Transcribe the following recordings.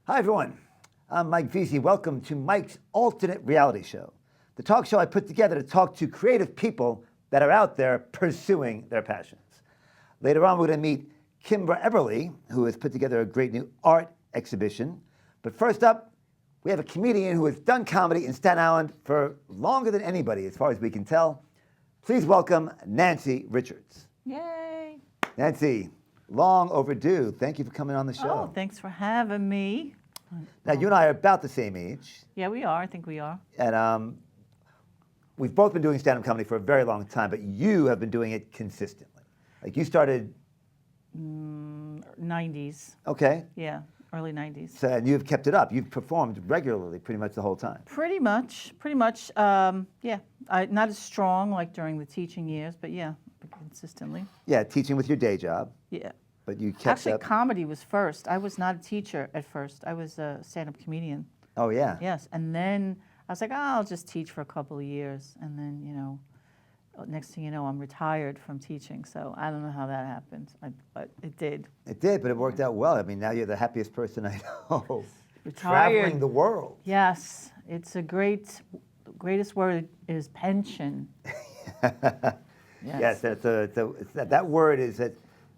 Hi, everyone. I'm Mike Veasey. Welcome to Mike's Alternate Reality Show, the talk show I put together to talk to creative people that are out there pursuing their passions. Later on, we're going to meet Kimbra Eberly, who has put together a great new art exhibition. But first up, we have a comedian who has done comedy in Staten Island for longer than anybody, as far as we can tell. Please welcome Nanci Richards. Yay. Nanci, long overdue. Thank you for coming on the show. Oh, thanks for having me. Now, you and I are about the same age. Yeah, we are. I think we are. And we've both been doing stand-up comedy for a very long time, but you have been doing it consistently. Like you started... 90s. Okay. Yeah, early 90s. So, and you've kept it up. You've performed regularly pretty much the whole time. Pretty much. Yeah. Not as strong like during the teaching years, but yeah, consistently. Yeah, teaching with your day job. Yeah. But you kept Actually, up. comedy was first. I was not a teacher at first. I was a stand-up comedian. Oh, yeah. Yes. And then I was like, I'll just teach for a couple of years. And then, next thing you know, I'm retired from teaching. So I don't know how that happened, but it did. It did, but it worked out well. I mean, now you're the happiest person I know. Retired. Traveling the world. Yes. It's the greatest word is pension. Yes, that word is that.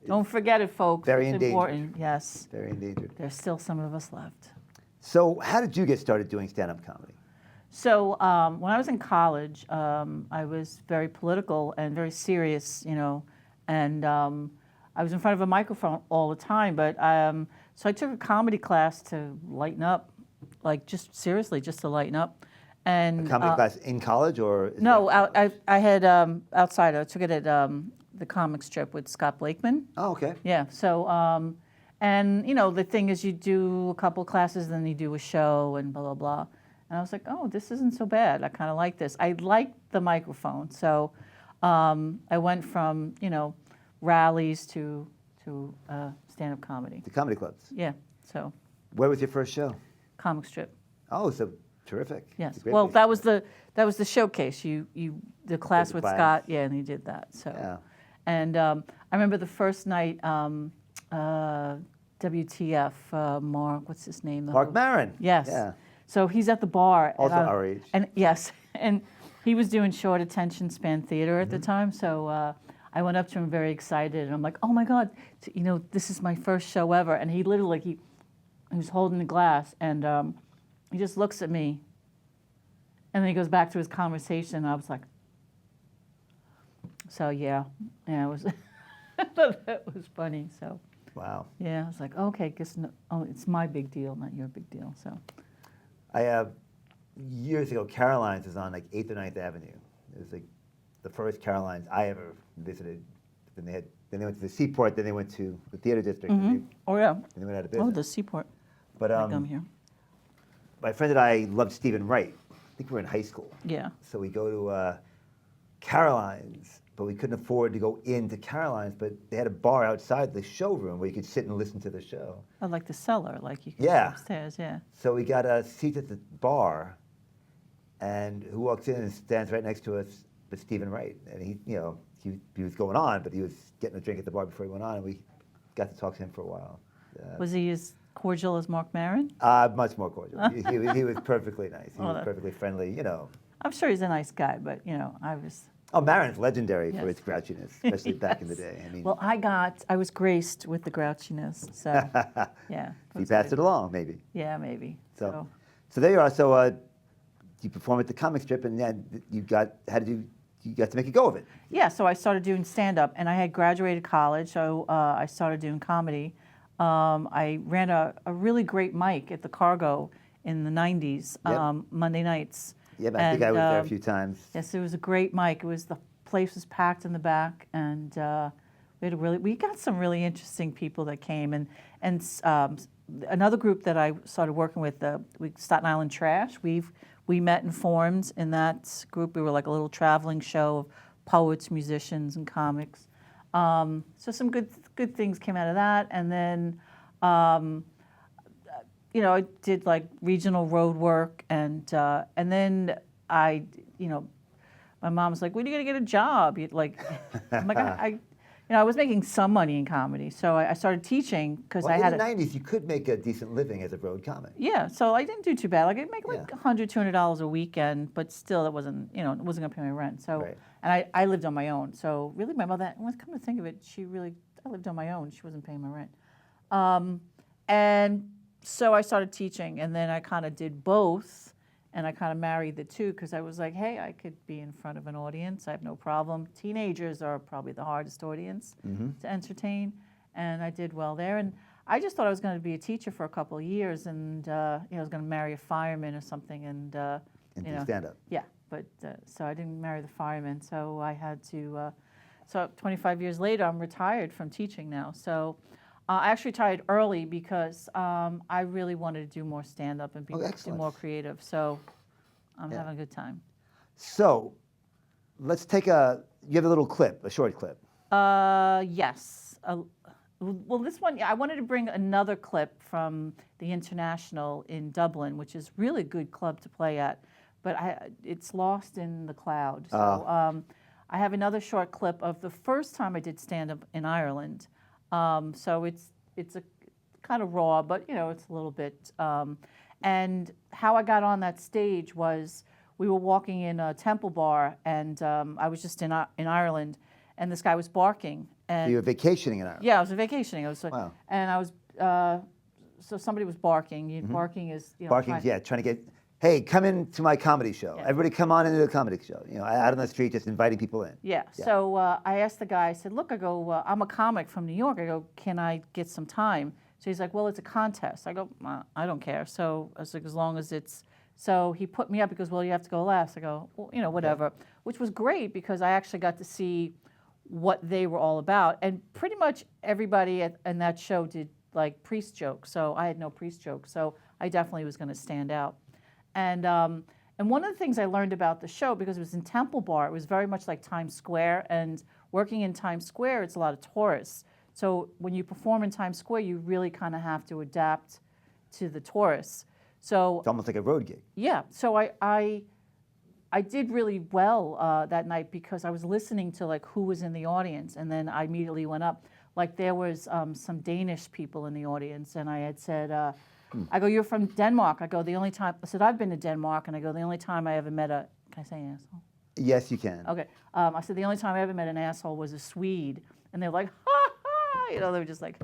Don't forget it, folks. Very it's endangered. important. Yes. Very endangered. There's still some of us left. So how did you get started doing stand-up comedy? So when I was in college, I was very political and very serious, and I was in front of a microphone all the time. But so I took a comedy class to lighten up, like just seriously, just to lighten up. And A comedy class in college or? No, I had outside. I took it at the comic strip with Scott Blakeman. Oh, okay. Yeah. So, and the thing is, you do a couple classes, then you do a show, and blah blah blah. And I was like, oh, this isn't so bad. I kind of like this. I liked the microphone, so I went from rallies to stand-up comedy. The comedy clubs. Yeah. So. Where was your first show? Comic strip. Oh, so terrific. Yes. It's a great Well, place. that was the showcase. The class with class. Scott. Yeah, and he did that. So. Yeah. And I remember the first night, WTF, Mark, what's his name? Mark Maron. Yes. Yeah. So he's at the bar. Also our age. And yes, and he was doing short attention span theater at the time. So I went up to him very excited, and I'm like, oh my God, this is my first show ever. And he literally, he was holding the glass, and he just looks at me, and then he goes back to his conversation, and I was like, so yeah, it was, that was funny. So Wow. yeah, I was like, okay, it's my big deal, not your big deal. So. I years ago, Caroline's was on like 8th or 9th Avenue. It was like the first Caroline's I ever visited. Then they went to the Seaport. Then they went to the Theater District. And Oh yeah. they went out of business. Oh, the Seaport. But I'm here. my friend and I loved Stephen Wright. I think we were in high school. Yeah. So we go to Caroline's, but we couldn't afford to go into Caroline's. But they had a bar outside the showroom where you could sit and listen to the show. Oh, like the cellar, like you can Yeah. go upstairs. Yeah. So we got a seat at the bar, and who walks in and stands right next to us but Stephen Wright. And he was going on, but he was getting a drink at the bar before he went on, and we got to talk to him for a while. Was he as cordial as Mark Maron? Much more cordial. he was perfectly nice. He was perfectly friendly, I'm sure he's a nice guy, but I was. Oh, Maron's legendary for Yes. his grouchiness, especially back in the day. I mean, Well, I was graced with the grouchiness, so yeah. he passed it along, maybe. Yeah, maybe. So there you are. So you perform at the comic strip, and then you got to make a go of it. Yeah, so I started doing stand-up, and I had graduated college, so I started doing comedy. I ran a really great mic at the Cargo in the 90s, Yep. Monday nights. Yeah, but I think I was there a few times. Yes, it was a great mic. The place was packed in the back, and we got some really interesting people that came, and another group that I started working with, Staten Island Trash. We met and formed in that group. We were like a little traveling show of poets, musicians, and comics. So some good things came out of that, and then. I did like regional road work, and then my mom was like, "When are you gonna get a job?" I'm like, I was making some money in comedy, so I started teaching because Well, I had in the 90s, you could make a decent living as a road comic. Yeah, so I didn't do too bad. Like I'd make Yeah. $100, $200 a weekend, but still, it wasn't gonna pay my rent. So, Right. and I lived on my own. So really, my mother, when come to think of it, I lived on my own. She wasn't paying my rent, and so I started teaching, and then I kind of did both, and I kind of married the two because I was like, hey, I could be in front of an audience. I have no problem. Teenagers are probably the hardest audience to entertain, and I did well there. And I just thought I was going to be a teacher for a couple of years, and I was going to marry a fireman or something, and do stand-up. Yeah, but so I didn't marry the fireman, so I had to. So 25 years later, I'm retired from teaching now. So I actually retired early because I really wanted to do more stand-up and do more creative. So I'm having a good time. So let's take you have a little clip, a short clip. Yes. Well, this one, I wanted to bring another clip from the International in Dublin, which is really a good club to play at, but it's lost in the cloud. So I have another short clip of the first time I did stand-up in Ireland. So it's a kind of raw, but it's a little bit. And how I got on that stage was we were walking in a Temple Bar, and I was just in Ireland, and this guy was barking. And So you were vacationing in Ireland? Yeah, I was vacationing. I was Wow. And I was so somebody was barking. Barking is Barking, trying to get, hey, come into my comedy show. Yeah. Everybody come on into the comedy show. Out on the street, just inviting people in. Yeah. So I asked the guy. I said, "Look, I go. I'm a comic from New York. I go, can I get some time?" So he's like, "Well, it's a contest." I go, "I don't care." So I was like, "As long as it's." So he put me up. He goes, "Well, you have to go last." I go, "Well, whatever," which was great because I actually got to see what they were all about, and pretty much everybody in that show did like priest jokes. So I had no priest jokes. So I definitely was going to stand out. And one of the things I learned about the show, because it was in Temple Bar, it was very much like Times Square, and working in Times Square, it's a lot of tourists. So when you perform in Times Square, you really kind of have to adapt to the tourists. So It's almost like a road gig. yeah, so I did really well that night because I was listening to like who was in the audience, and then I immediately went up. Like there was some Danish people in the audience, and I had said, I go, "You're from Denmark." I go, "The only time," I said, "I've been to Denmark," and I go, "The only time I ever met can I say asshole?" Yes, you can. Okay. I said, "The only time I ever met an asshole was a Swede," and they're like, "Ha ha!" They were just like,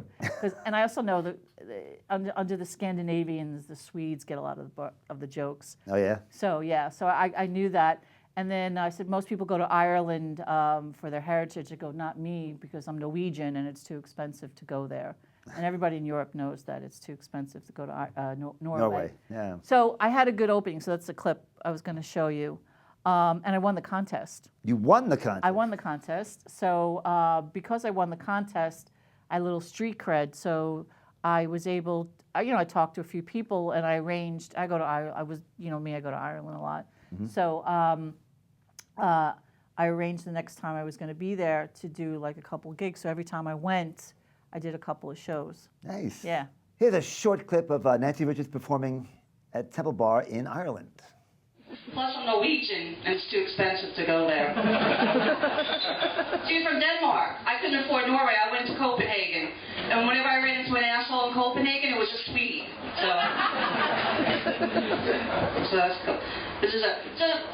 and I also know that under the Scandinavians, the Swedes get a lot of the jokes. Oh, yeah? So yeah, so I knew that. And then I said, most people go to Ireland for their heritage. I go, not me, because I'm Norwegian and it's too expensive to go there. And everybody in Europe knows that it's too expensive to go to Norway. Yeah. So I had a good opening. So that's the clip I was going to show you. And I won the contest. You won the contest? I won the contest. So because I won the contest, I had a little street cred. So I was able, I talked to a few people, and I arranged. I go to Ireland. I was, I go to Ireland a lot. Mm-hmm. So I arranged the next time I was going to be there to do like a couple of gigs. So every time I went, I did a couple of shows. Nice. Yeah. Here's a short clip of Nanci Richards performing at Temple Bar in Ireland. Plus, I'm Norwegian, and it's too expensive to go there. She's from Denmark. I couldn't afford Norway. I went to Copenhagen. And whenever I ran into an asshole in Copenhagen, it was a Swede. So that's cool.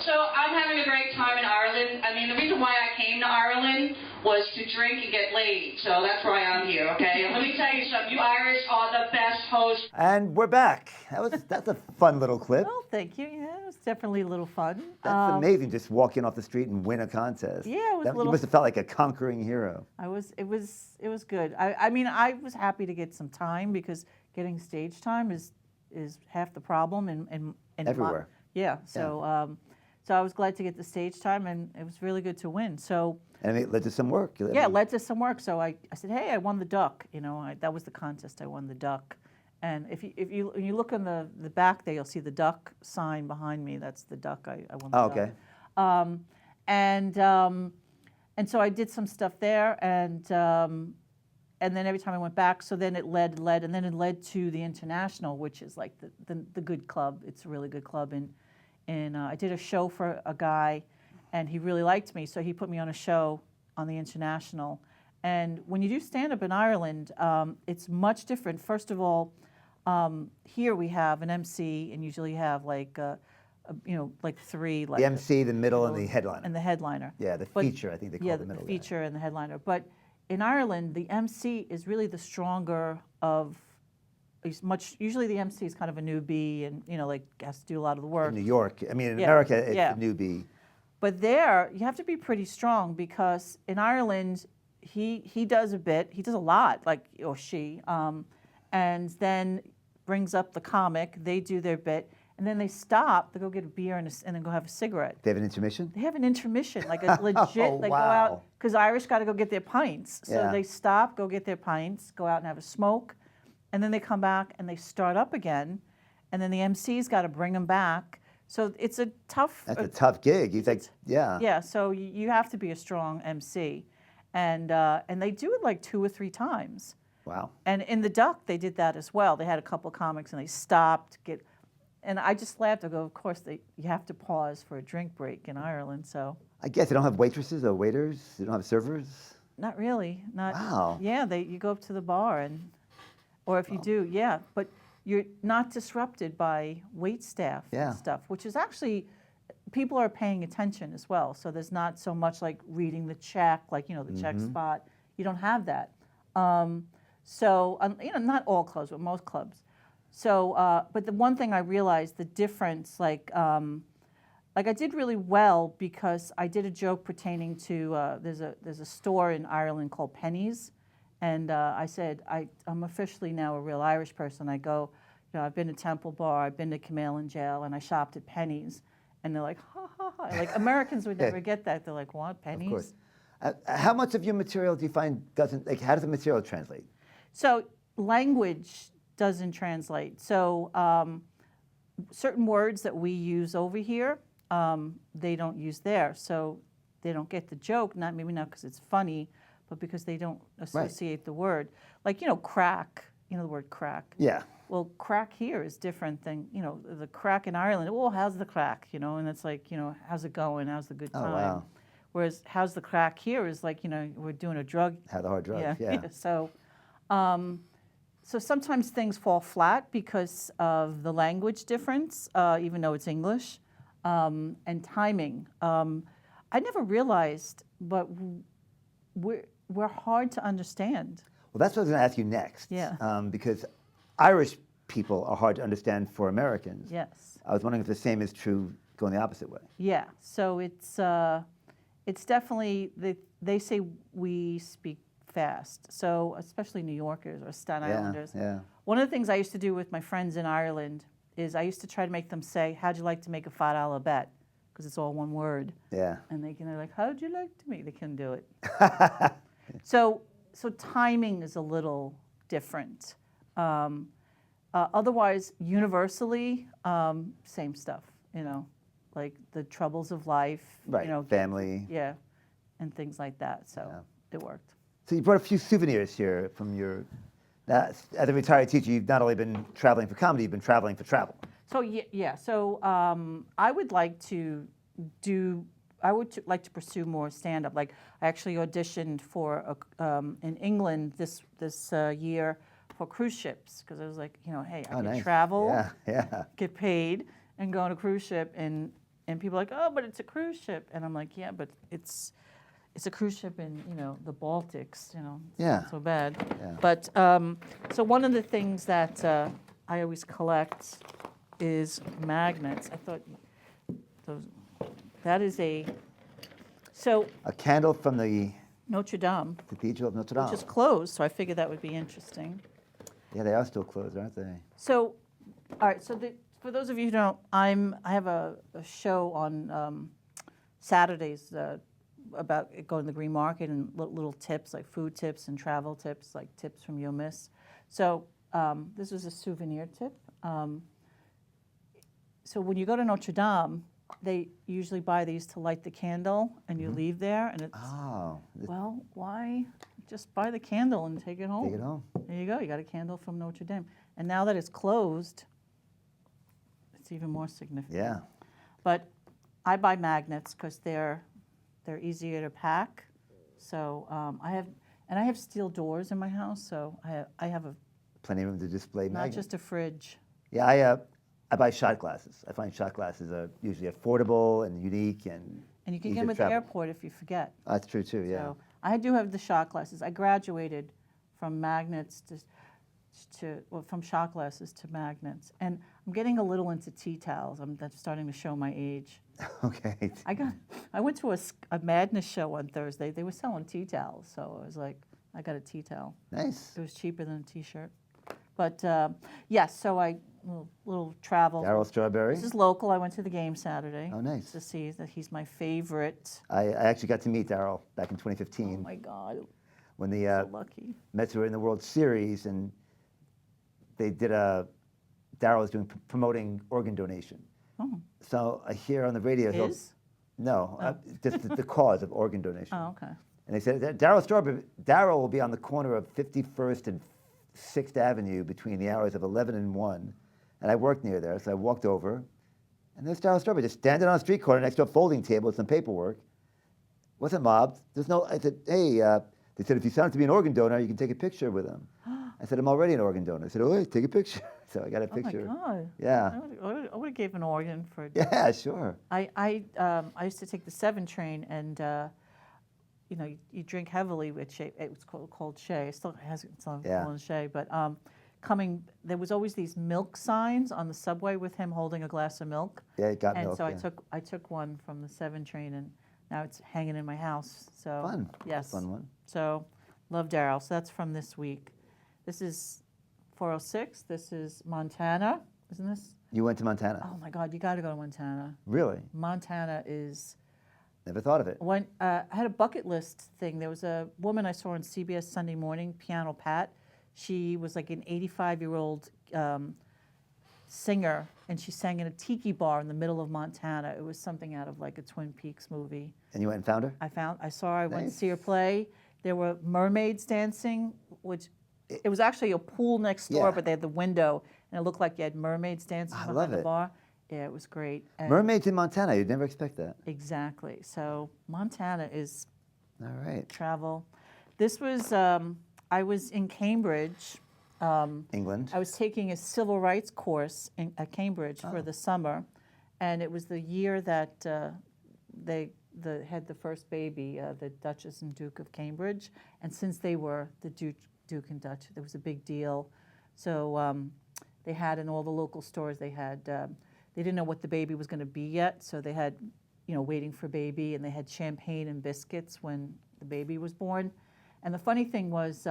So I'm having a great time in Ireland. I mean, the reason why I came to Ireland was to drink and get laid. So that's why I'm here, okay? And let me tell you something. You Irish are the best hosts. And we're back. That's a fun little clip. Well, thank you. Yeah, it was definitely a little fun. That's amazing, just walking off the street and win a contest. Yeah, it was a little. You must have felt like a conquering hero. It was good. I mean, I was happy to get some time because getting stage time is half the problem in everywhere. Yeah. So so I was glad to get the stage time, and it was really good to win. So. And it led to some work. Yeah, it led to some work. So I said, hey, I won the duck. That was the contest. I won the duck. And when you look on the back there, you'll see the duck sign behind me. That's the duck. I won the duck. Okay. And so I did some stuff there, and then every time I went back, so then it led, and then it led to the International, which is like the good club. It's a really good club. And I did a show for a guy, and he really liked me, so he put me on a show on the International. And when you do stand-up in Ireland, it's much different. First of all, here we have an MC, and usually you have like, like three. Like The MC, the middle, and the headliner. And the headliner. Yeah, the But- feature, I think they call yeah, it the middle the guy. feature and the headliner. But in Ireland, the MC is really the stronger of. Usually the MC is kind of a newbie, and like has to do a lot of the work. In New York, I mean, in Yeah, America, it's yeah. a newbie. But there, you have to be pretty strong because in Ireland, he does a bit. He does a lot, like or she, and then brings up the comic. They do their bit, and then they stop. They go get a beer and then go have a cigarette. They have an intermission? They have an intermission, like a legit. They go out wow. because Irish got to go get their pints. So Yeah. they stop, go get their pints, go out and have a smoke, and then they come back and they start up again, and then the MC's got to bring them back. So it's a tough. That's a tough gig. You think, yeah. Yeah, so you have to be a strong MC, and they do it like 2 or 3 times. Wow. And in the Duck, they did that as well. They had a couple of comics, and they stopped. And I just laughed. I go, of course, you have to pause for a drink break in Ireland. So I guess they don't have waitresses or waiters. They don't have servers. not really. Not. Wow. Yeah, you go up to the bar or if you do, yeah, but you're not disrupted by wait staff Yeah. and stuff, which is actually. People are paying attention as well, so there's not so much like reading the check, like the check spot. You don't have that. Not all clubs, but most clubs. So, but the one thing I realized, the difference, like I did really well because I did a joke pertaining to there's a store in Ireland called Penny's, and I said I'm officially now a real Irish person. I go, I've been to Temple Bar, I've been to Camailan Jail, and I shopped at Penny's. And they're like, ha, ha, ha. Like, Americans would never get that. They're like, what, Pennies? Of course. How much of your material do you find doesn't, like, how does the material translate? So language doesn't translate. So certain words that we use over here, they don't use there. So they don't get the joke, maybe not because it's funny, but because they don't associate the word. Like, crack, the word crack. Yeah. Well, crack here is different than, the crack in Ireland. Well, how's the crack, and it's like, how's it going? How's the good time? Oh, wow. Whereas how's the crack here is like, we're doing a drug. How the hard drugs, Yeah. So sometimes things fall flat because of the language difference, even though it's English, and timing. I never realized, but we're hard to understand. Well, that's what I was going to ask you next. Yeah. Because Irish people are hard to understand for Americans. Yes. I was wondering if the same is true going the opposite way. Yeah. So it's definitely they say we speak fast. So especially New Yorkers or Staten Islanders. Yeah. One of the things I used to do with my friends in Ireland is I used to try to make them say, "How'd you like to make a $5 bet?" Because it's all one word. Yeah. And they're like, "How'd you like to make?" They couldn't do it. So timing is a little different. Otherwise, universally, same stuff. Like the troubles of life. Right. Family. Yeah, and things like that. So it worked. So you brought a few souvenirs here from your. As a retired teacher, you've not only been traveling for comedy, you've been traveling for travel. So yeah. So I would like to like to pursue more stand-up. Like I actually auditioned for in England this year for cruise ships because I was like, hey, I can nice. travel, Yeah. get paid, and go on a cruise ship, and people are like, oh, but it's a cruise ship, and I'm like, yeah, but it's a cruise ship in the Baltics, it's not so bad. Yeah. But so one of the things that I always collect is magnets. I thought that is a candle from the Notre Dame, Cathedral of Notre Dame. which is closed, so I figured that would be interesting. Yeah, they are still closed, aren't they? So, all right. So for those of you who don't, I have a show on Saturdays about going to the green market and little tips like food tips and travel tips, like tips from You'll Miss. So this is a souvenir tip. So when you go to Notre Dame, they usually buy these to light the candle, and you leave there, and it's well, why just buy the candle and take it home? Take it home. There you go. You got a candle from Notre Dame, and now that it's closed, it's even more significant. Yeah. But I buy magnets because they're easier to pack. So I have, And I have steel doors in my house, so I have a Plenty of room to display not magnets. just a fridge. Yeah, I buy shot glasses. I find shot glasses are usually affordable and unique and And you can easy get them to at the travel. airport if you forget. That's true too. Yeah. So I do have the shot glasses. I graduated from magnets from shot glasses to magnets, and I'm getting a little into tea towels. That's starting to show my age. Okay. I went to a Madness show on Thursday. They were selling tea towels, so I was like, I got a tea towel. Nice. It was cheaper than a T-shirt. But yes, so little travel. Darryl Strawberry. This is local. I went to the game Saturday. Oh, nice. To see that he's my favorite. I actually got to meet Darryl back in 2015. Oh my God, when the so lucky. Mets were in the World Series, and they did Darryl was promoting organ donation. Oh. So I hear on the radio. Just the cause of organ donation. Oh, okay. And they said that Darryl will be on the corner of 51st and 6th Avenue between the hours of 11 and 1. And I worked near there, so I walked over, and there's Darryl Strawberry just standing on a street corner next to a folding table with some paperwork. Wasn't mobbed. I said, hey, they said, if you sign up to be an organ donor, you can take a picture with him. I said, I'm already an organ donor. I said, oh, hey, take a picture. So I got a picture. Oh my God. Yeah. I would have gave an organ for. Yeah, sure. I used to take the 7 train, and you drink heavily with Shay. It was called Shay. It still has its own called Shay, but there was always these milk signs on the subway with him holding a glass of milk. Yeah, it got and milk. so yeah. I took one from the 7 train, and now it's hanging in my house. So Fun. Yes. Fun one. So love Darryl. So that's from this week. This is 406. This is Montana, isn't this? You went to Montana? Oh my God, you got to go to Montana. Really? Montana is. Never thought of it. I had a bucket list thing. There was a woman I saw on CBS Sunday Morning, Piano Pat. She was like an 85-year-old singer, and she sang in a tiki bar in the middle of Montana. It was something out of like a Twin Peaks movie. And you went and found her? I saw her. I went to Nice. see her play. There were mermaids dancing, which it was actually a pool next door, Yeah. but they had the window, and it looked like you had mermaids dancing I behind love the it. bar. Yeah, it was great. And Mermaids in Montana. You'd never expect that. Exactly. So Montana is All right. travel. This was, I was in Cambridge. England. I was taking a civil rights course at Cambridge for the summer, and it was the year that they had the first baby, the Duchess and Duke of Cambridge. And since they were the Duke and Duchess, there was a big deal. So they had in all the local stores, they didn't know what the baby was going to be yet, so they had, waiting for baby, and they had champagne and biscuits when the baby was born. And the funny thing was,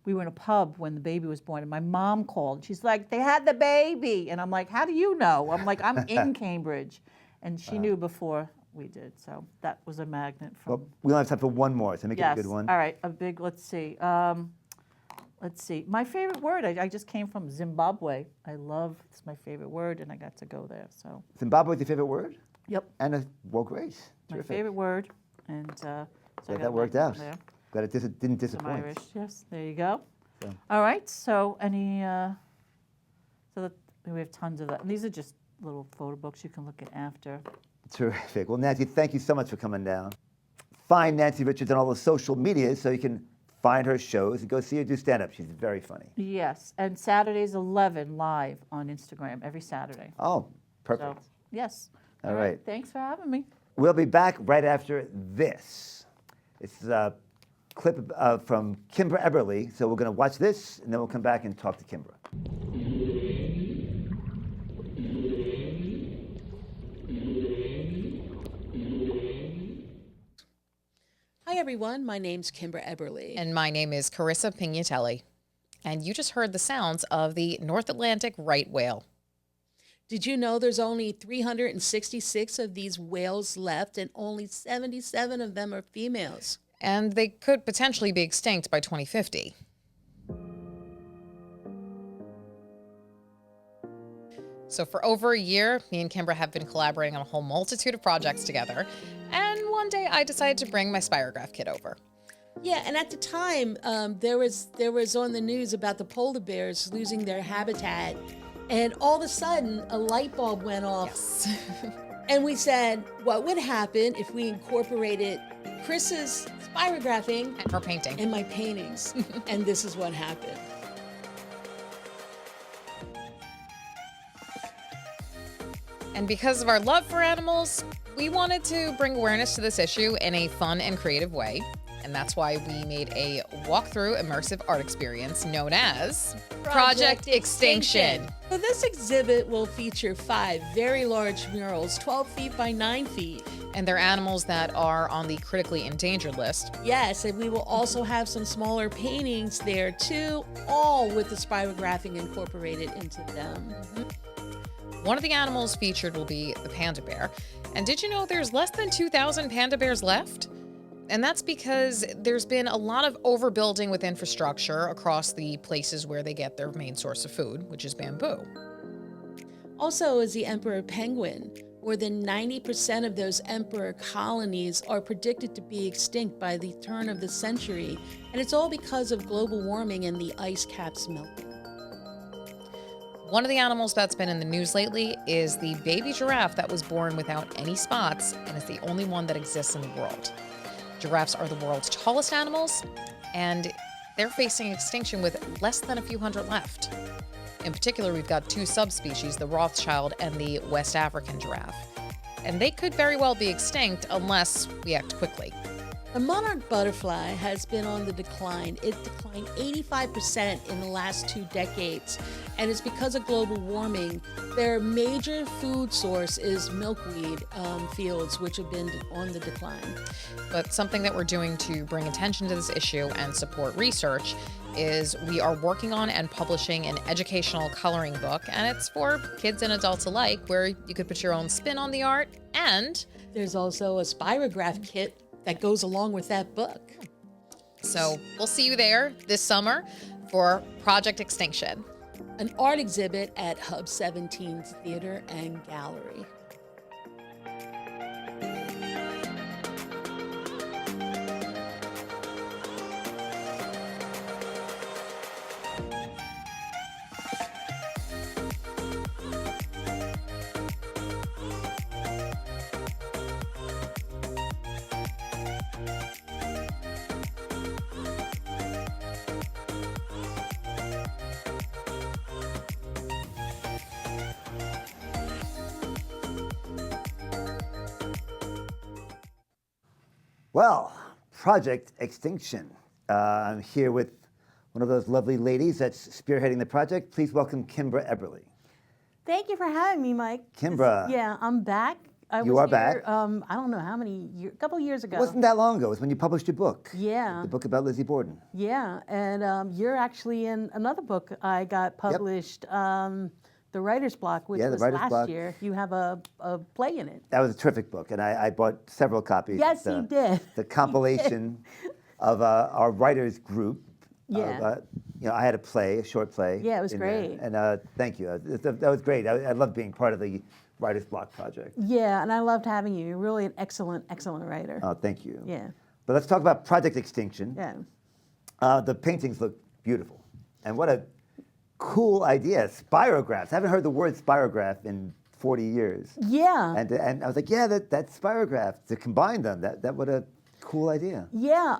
we were in a pub when the baby was born, and my mom called. She's like, they had the baby. And I'm like, how do you know? I'm like, I'm in Cambridge. And she knew before we did, so that was a magnet from. Well, we only have time for one more, so make it a good one. All right, let's see. Let's see. My favorite word, I just came from Zimbabwe. It's my favorite word, and I got to go there. So. Zimbabwe is your favorite word? Yep. And a great. My Terrific. favorite word, and so I got that a worked magnet out. there. Glad it didn't Some disappoint. Irish, yes. There you go. So. All right. So we have tons of that. And these are just little photo books you can look at after. Terrific. Well, Nanci, thank you so much for coming down. Find Nanci Richards on all the social medias so you can find her shows and go see her do stand-up. She's very funny. Yes, and Saturdays 11 live on Instagram every Saturday. Oh, perfect. So, yes. All right. Thanks for having me. We'll be back right after this. It's a clip from Kimbra Eberly. So we're going to watch this, and then we'll come back and talk to Kimbra. Hi everyone, my name's Kimbra Eberly. And my name is Carissa Pignatelli. And you just heard the sounds of the North Atlantic right whale. Did you know there's only 366 of these whales left and only 77 of them are females? And they could potentially be extinct by 2050. So for over a year, me and Kimbra have been collaborating on a whole multitude of projects together. And one day I decided to bring my Spirograph kit over. Yeah, and at the time, there was on the news about the polar bears losing their habitat And all of a sudden, a light bulb went off. Yes. And we said, what would happen if we incorporated Chris's spirographing And her painting. in my paintings? And this is what happened. And because of our love for animals, we wanted to bring awareness to this issue in a fun and creative way. And that's why we made a walkthrough immersive art experience known as Project Extinction. So this exhibit will feature 5 very large murals, 12 feet by 9 feet. And they're animals that are on the critically endangered list. Yes, and we will also have some smaller paintings there too, all with the spirographing incorporated into them. One of the animals featured will be the panda bear. And did you know there's less than 2,000 panda bears left? And that's because there's been a lot of overbuilding with infrastructure across the places where they get their main source of food, which is bamboo. Also is the emperor penguin. More than 90% of those emperor colonies are predicted to be extinct by the turn of the century, and it's all because of global warming and the ice caps melting. One of the animals that's been in the news lately is the baby giraffe that was born without any spots and is the only one that exists in the world. Giraffes are the world's tallest animals, and they're facing extinction with less than a few hundred left. In particular, we've got 2 subspecies, the Rothschild and the West African giraffe. And they could very well be extinct unless we act quickly. The monarch butterfly has been on the decline. It declined 85% in the last 2 decades, and it's because of global warming. Their major food source is milkweed fields, which have been on the decline. But something that we're doing to bring attention to this issue and support research is we are working on and publishing an educational coloring book, and it's for kids and adults alike, where you could put your own spin on the art. And there's also a spirograph kit that goes along with that book. So we'll see you there this summer for Project Extinction. An art exhibit at Hub 17's Theater and Gallery. Well, Project Extinction. I'm here with one of those lovely ladies that's spearheading the project. Please welcome Kimbra Eberly. Thank you for having me, Mike. Kimbra. Yeah, I'm back. I You was are back. I don't know how many years, a couple years ago. It wasn't that long ago. It was when you published your book. Yeah. The book about Lizzie Borden. Yeah, and you're actually in another book I got published, The Writer's Block, which Yeah, The was Writer's last Block. year. You have a play in it. That was a terrific book, and I bought several copies. Yes, It's, he did. The compilation of our writers group. Yeah. I had a play, a short play. Yeah, it was in there. great. And thank you. That was great. I loved being part of the Writer's Block project. Yeah, and I loved having you. You're really an excellent, excellent writer. Oh, thank you. Yeah. But let's talk about Project Extinction. Yeah. The paintings look beautiful. And what a cool idea, spirographs. I haven't heard the word spirograph in 40 years. Yeah. And I was like, yeah, that's spirograph. To combine them, that what a cool idea. Yeah,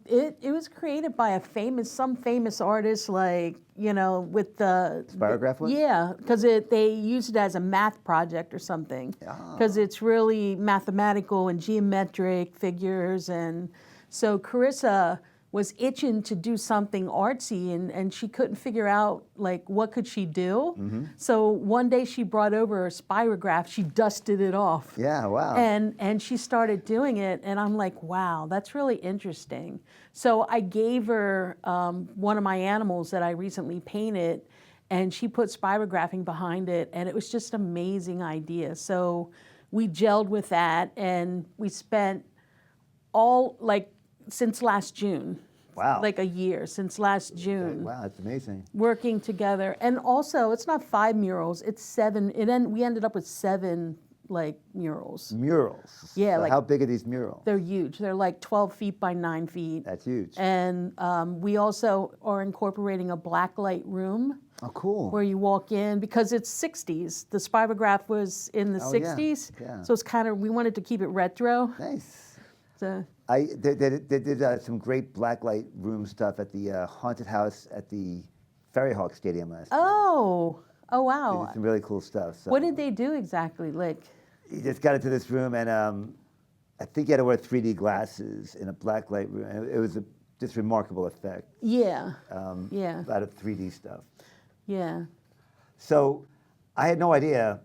it was created by some famous artist, like, with the Spirograph one? Yeah, because they used it as a math project or something. Because it's really mathematical and geometric figures, and so Carissa was itching to do something artsy, and she couldn't figure out, like, what could she do. So one day she brought over a spirograph, she dusted it off. Yeah, wow. And she started doing it, and I'm like, wow, that's really interesting. So I gave her one of my animals that I recently painted, and she put spirographing behind it, and it was just an amazing idea. So we gelled with that, and we spent since last June. Wow. Like a year, since last June. Wow, that's amazing. Working together. And also, it's not 5 murals, it's 7. We ended up with 7 like murals. Murals. Yeah, So like- how big are these murals? They're huge. They're like 12 feet by 9 feet. That's huge. And we also are incorporating a blacklight room Oh, cool. where you walk in because it's 60s. The Spirograph was in the Oh, yeah. 60s. Yeah. So it's kind of, we wanted to keep it retro. Nice. So, They did some great blacklight room stuff at the haunted house at the Ferry Hawk Stadium last year. oh They wow. did some really cool stuff. So What did they do exactly? Like, You just got into this room, and I think you had to wear 3D glasses in a blacklight room. And it was just remarkable effect. yeah, A yeah, lot of 3D stuff. yeah. So I had no idea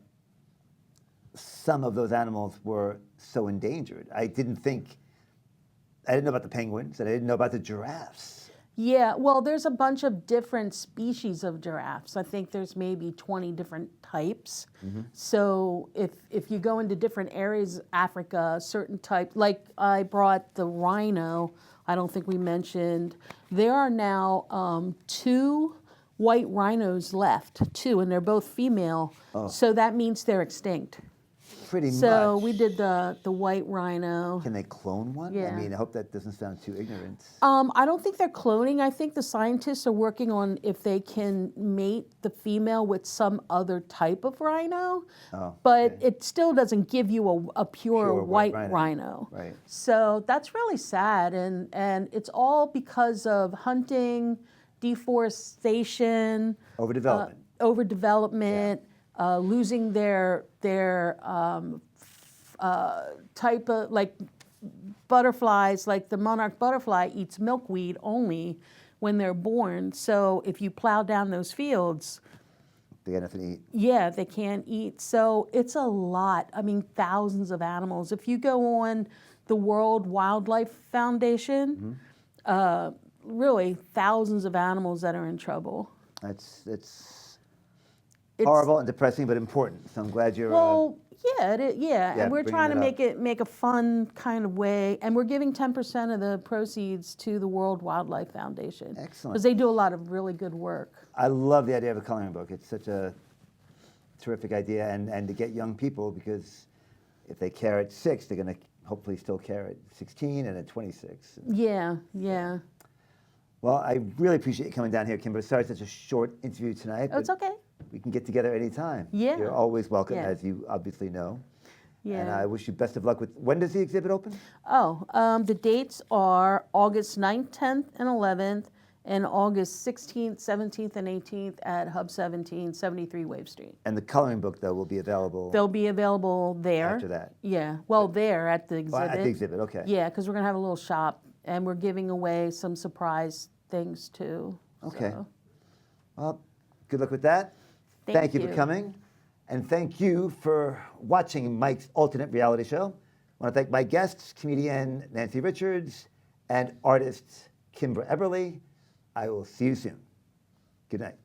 some of those animals were so endangered. I didn't know about the penguins, and I didn't know about the giraffes. Yeah, well, there's a bunch of different species of giraffes. I think there's maybe 20 different types. So if you go into different areas of Africa, certain type, like I brought the rhino, I don't think we mentioned, there are now 2 white rhinos left, 2, and they're both female. So that means they're extinct. Pretty So much. we did the white rhino. Can they clone one? Yeah. I mean, I hope that doesn't sound too ignorant. I don't think they're cloning. I think the scientists are working on if they can mate the female with some other type of rhino. Oh, But okay. it still doesn't give you a pure Pure white white rhino. Right. So that's really sad. And it's all because of hunting, deforestation, Overdevelopment. overdevelopment, losing their type of, like butterflies, like the monarch butterfly eats milkweed only when they're born. So if you plow down those fields, They got nothing to eat. yeah, they can't eat. So it's a lot. I mean, thousands of animals. If you go on the World Wildlife Foundation, really thousands of animals that are in trouble. It's It's, horrible and depressing, but important. So I'm glad you're. Well, yeah, Yeah, and we're bringing trying to it up. make a fun kind of way, and we're giving 10% of the proceeds to the World Wildlife Foundation. Excellent. Because they do a lot of really good work. I love the idea of a coloring book. It's such a terrific idea, and to get young people, because if they care at 6, they're going to hopefully still care at 16 and at 26. Yeah, yeah. Well, I really appreciate you coming down here, Kimbra. Sorry it's such a short interview tonight. Oh, it's but okay. We can get together anytime. Yeah. You're always welcome, Yeah. as you obviously know. And Yeah. I wish you best of luck with. When does the exhibit open? The dates are August 9th, 10th, and 11th, and August 16th, 17th, and 18th at Hub 17, 73 Wave Street. And the coloring book, though, will be available. They'll be available there. After that. Yeah, well, there at the Oh, exhibit. at the exhibit, okay. Yeah, because we're going to have a little shop, and we're giving away some surprise things, too. Okay. So, Well, good luck with that. Thank you for you. coming. And thank you for watching Mike's alternate reality show. I want to thank my guests, comedian Nanci Richards and artist Kimbra Eberly. I will see you soon. Good night.